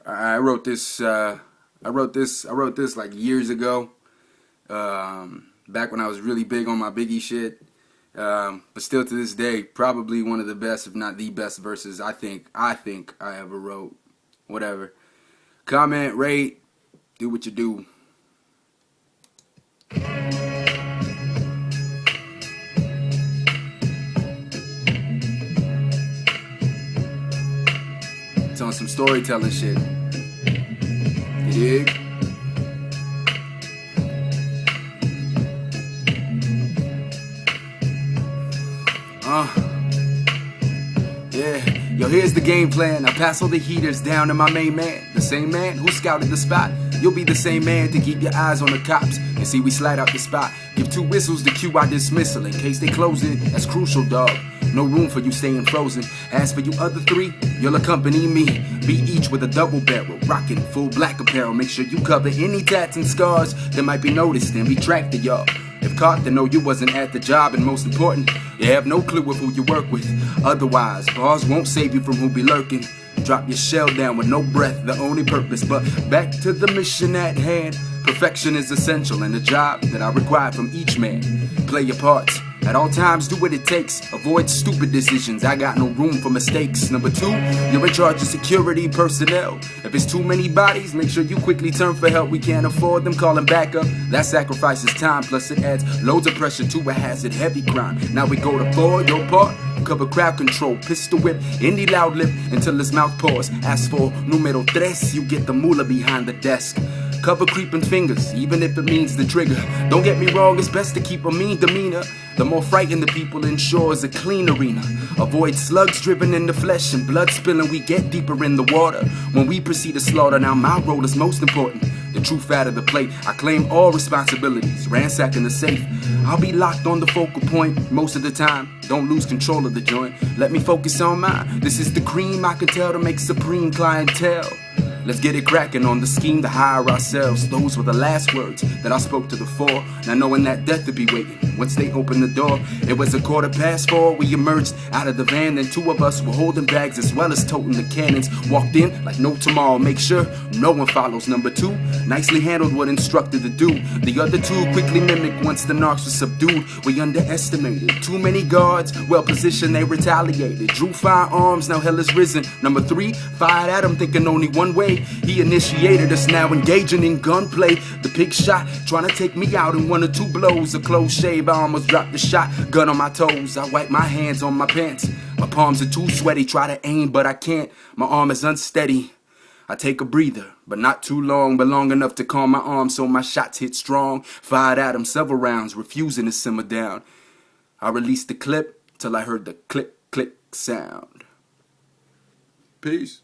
I wrote this. I wrote this like years ago. Back when I was really big on my Biggie shit. But still to this day, probably one of the best, if not the best verses I ever wrote. Whatever. Comment, rate, do what you do. It's on some storytelling shit. You dig? Yeah, yo, here's the game plan. I pass all the heaters down to my main man. The same man who scouted the spot. You'll be the same man to keep your eyes on the cops and see we slide out the spot. Give 2 whistles to cue our dismissal in case they close it. That's crucial, dog. No room for you staying frozen. As for you other 3, you'll accompany me. Be each with a double barrel, rocking full black apparel. Make sure you cover any tats and scars that might be noticed and be tracked to y'all. If caught, then know you wasn't at the job, and most important, you have no clue of who you work with. Otherwise, bars won't save you from who be lurking. Drop your shell down with no breath, the only purpose. But back to the mission at hand. Perfection is essential and the job that I require from each man. Play your parts. At all times, do what it takes. Avoid stupid decisions. I got no room for mistakes. Number 2, you're in charge of security personnel. If it's too many bodies, make sure you quickly turn for help. We can't afford them calling backup. That sacrifices time, plus it adds loads of pressure to a hazard, heavy crime. Now we go to 4, your part. Cover crowd control, pistol whip, any loud lip until his mouth pours. As for numero 3, you get the moolah behind the desk. Cover creeping fingers, even if it means the trigger. Don't get me wrong, it's best to keep a mean demeanor. The more frightened the people ensures a clean arena. Avoid slugs driven in the flesh and blood spilling. We get deeper in the water when we proceed to slaughter. Now my role is most important. The true fat of the plate. I claim all responsibilities. Ransacking the safe. I'll be locked on the focal point most of the time. Don't lose control of the joint. Let me focus on mine. This is the cream I can tell to make supreme clientele. Let's get it cracking on the scheme to hire ourselves. Those were the last words that I spoke to the 4. Now knowing that death would be waiting once they opened the door. It was 4:15. We emerged out of the van. Then 2 of us were holding bags as well as toting the cannons. Walked in like no tomorrow. Make sure no one follows. Number 2 nicely handled what instructed to do. The other 2 quickly mimicked once the narcs were subdued. We underestimated too many guards. Well positioned, they retaliated. Drew firearms, now hell is risen. Number 3 fired at him thinking only one way. He initiated us, now engaging in gunplay. The pig shot, trying to take me out in 1 or 2 blows. A close shave, I almost dropped the shot. Gun on my toes, I wipe my hands on my pants. My palms are too sweaty, try to aim but I can't. My arm is unsteady. I take a breather, but not too long, but long enough to calm my arm so my shots hit strong. Fired at him several rounds, refusing to simmer down. I released the clip till I heard the click, click sound. Peace.